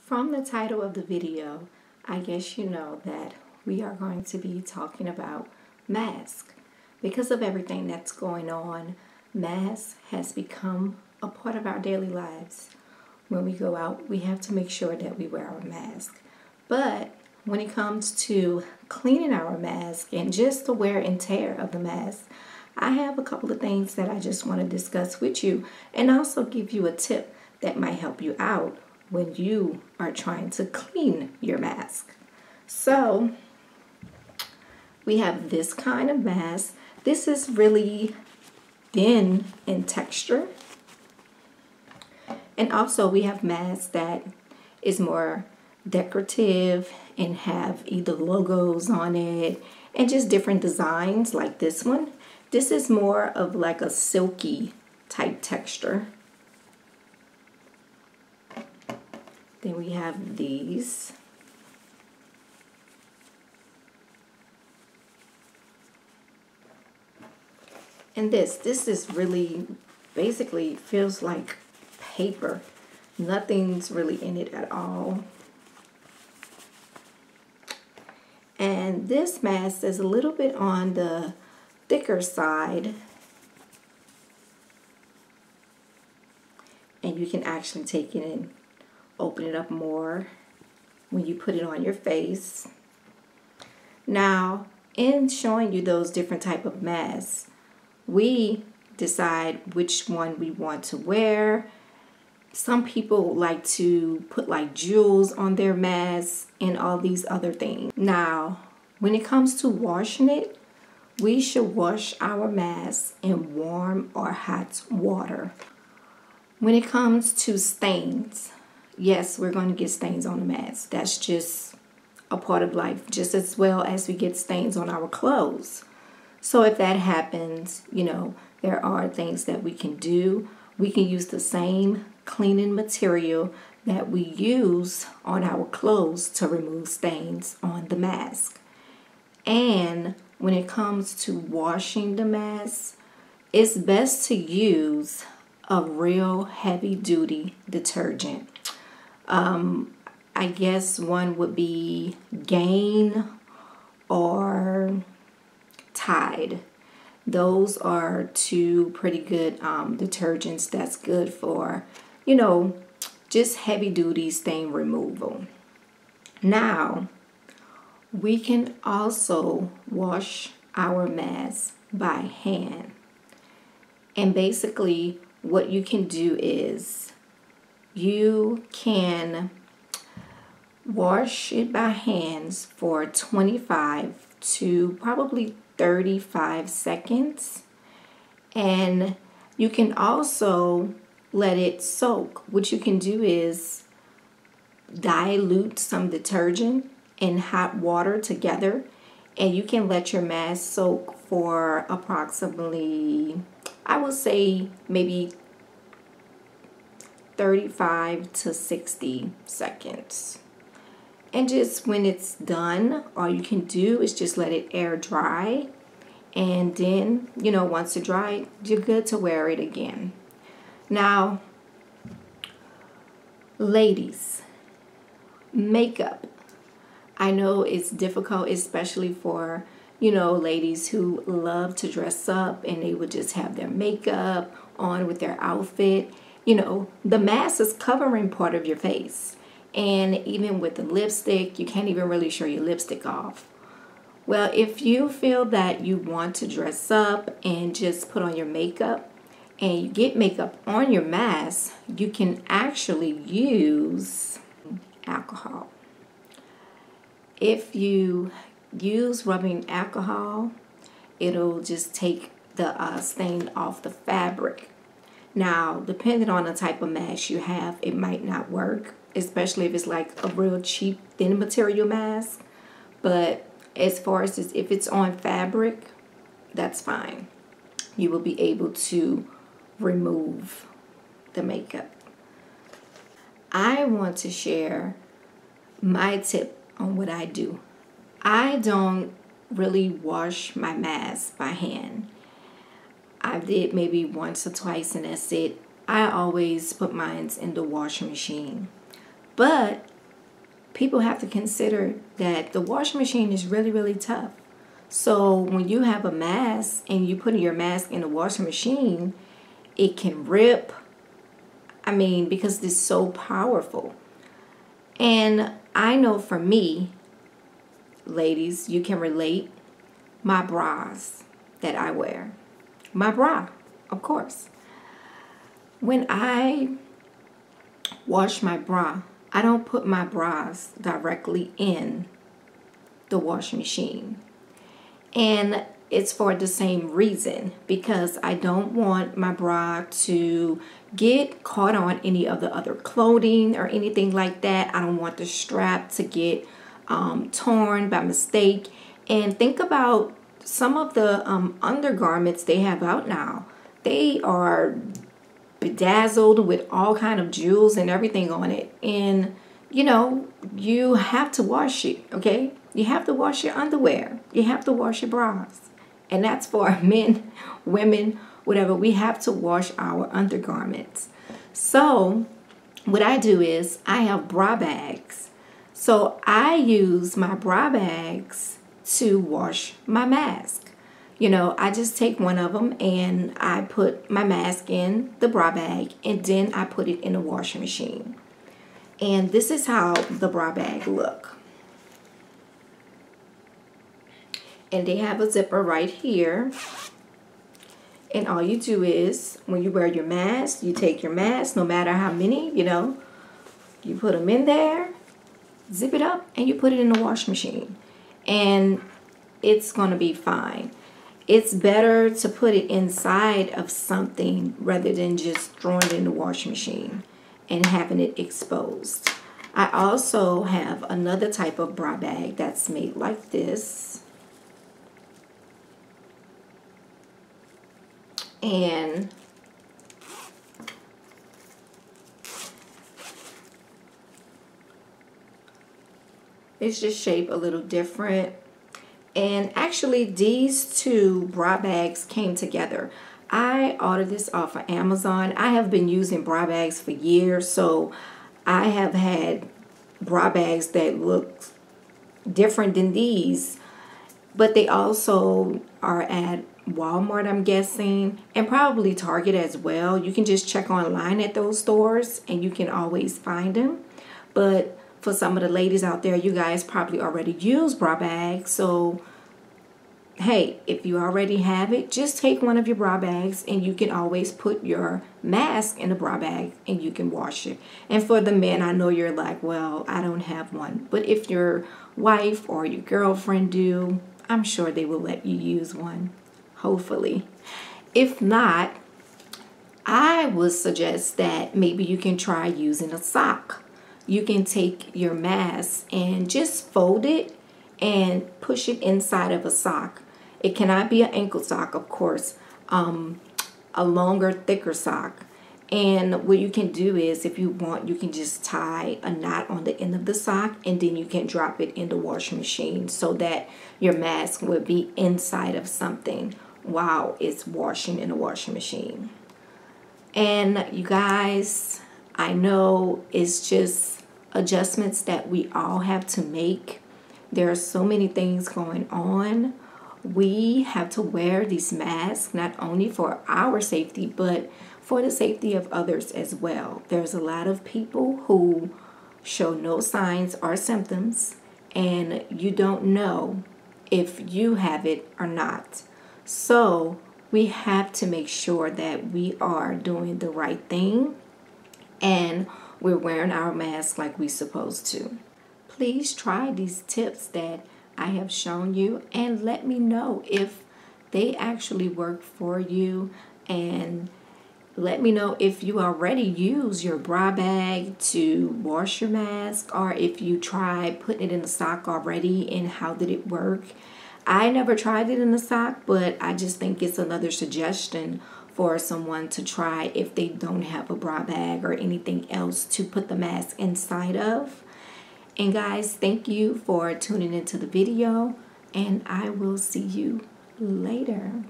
From the title of the video, I guess you know that we are going to be talking about masks. Because of everything that's going on, masks has become a part of our daily lives. When we go out, we have to make sure that we wear our mask. But when it comes to cleaning our mask and just the wear and tear of the mask, I have a couple of things that I just want to discuss with you and also give you a tip that might help you out when you are trying to clean your mask. So we have this kind of mask. This is really thin in texture. And also we have masks that is more decorative and have either logos on it and just different designs like this one. This is more of like a silky type texture. Then we have these. And this is really basically feels like paper. Nothing's really in it at all. And this mask is a little bit on the thicker side. And you can actually take it and open it up more when you put it on your face. Now, in showing you those different type of masks, we decide which one we want to wear. Some people like to put like jewels on their masks and all these other things. Now, when it comes to washing it, we should wash our masks in warm or hot water. When it comes to stains, yes, we're going to get stains on the mask. That's just a part of life, just as well as we get stains on our clothes. So if that happens, there are things that we can do. We can use the same cleaning material that we use on our clothes to remove stains on the mask. And when it comes to washing the mask, it's best to use a real heavy-duty detergent. I guess one would be Gain or Tide. Those are two pretty good detergents that's good for, just heavy-duty stain removal. Now, we can also wash our mask by hand. And basically, what you can do is you can wash it by hands for 25 to probably 35 seconds. And you can also let it soak. What you can do is dilute some detergent and hot water together, and you can let your mask soak for approximately, I would say maybe 35 to 60 seconds. And just when it's done, all you can do is just let it air dry. And then, once it's dry, you're good to wear it again. Now, ladies, makeup. I know it's difficult, especially for, ladies who love to dress up and they would just have their makeup on with their outfit. The mask is covering part of your face. And even with the lipstick, you can't even really show your lipstick off. Well, if you feel that you want to dress up and just put on your makeup and you get makeup on your mask, you can actually use alcohol. If you use rubbing alcohol, it'll just take the stain off the fabric. Now, depending on the type of mask you have, it might not work, especially if it's like a real cheap thin material mask. But as far as if it's on fabric, that's fine. You will be able to remove the makeup. I want to share my tip on what I do. I don't really wash my mask by hand. I did maybe once or twice and that's it. I always put mine in the washing machine. But people have to consider that the washing machine is really, really tough. So when you have a mask and you put your mask in the washing machine, it can rip. I mean, because it's so powerful. And I know for me, ladies, you can relate, my bras that I wear. My bra, of course. When I wash my bra, I don't put my bras directly in the washing machine. And it's for the same reason, because I don't want my bra to get caught on any of the other clothing or anything like that. I don't want the strap to get torn by mistake. And think about some of the undergarments they have out now. They are bedazzled with all kind of jewels and everything on it. And, you know, you have to wash it, okay? You have to wash your underwear. You have to wash your bras. And that's for men, women, whatever. We have to wash our undergarments. So what I do is I have bra bags. So I use my bra bags to wash my mask. You know, I just take one of them and I put my mask in the bra bag, and then I put it in the washing machine. And this is how the bra bag look. And they have a zipper right here. And all you do is, when you wear your mask, you take your mask, no matter how many, you know, you put them in there, zip it up, and you put it in the washing machine. And it's going to be fine. It's better to put it inside of something rather than just throwing it in the washing machine and having it exposed. I also have another type of bra bag that's made like this. And it's just shaped a little different. And actually these two bra bags came together. I ordered this off of Amazon. I have been using bra bags for years, so I have had bra bags that look different than these, but they also are at Walmart, I'm guessing, and probably Target as well. You can just check online at those stores and you can always find them. But for some of the ladies out there, you guys probably already use bra bags. So, hey, if you already have it, just take one of your bra bags and you can always put your mask in the bra bag and you can wash it. And for the men, I know you're like, well, I don't have one. But if your wife or your girlfriend do, I'm sure they will let you use one. Hopefully. If not, I would suggest that maybe you can try using a sock. You can take your mask and just fold it and push it inside of a sock. It cannot be an ankle sock, of course, a longer, thicker sock. And what you can do is, if you want, you can just tie a knot on the end of the sock and then you can drop it in the washing machine so that your mask will be inside of something while it's washing in the washing machine. And you guys, I know it's just adjustments that we all have to make. There are so many things going on. We have to wear these masks not only for our safety, but for the safety of others as well. There's a lot of people who show no signs or symptoms, and you don't know if you have it or not. So we have to make sure that we are doing the right thing and we're wearing our mask like we're supposed to. Please try these tips that I have shown you and let me know if they actually work for you, and let me know if you already use your bra bag to wash your mask, or if you tried putting it in a sock already and how did it work. I never tried it in a sock, but I just think it's another suggestion for someone to try if they don't have a bra bag or anything else to put the mask inside of. And guys, thank you for tuning into the video, and I will see you later.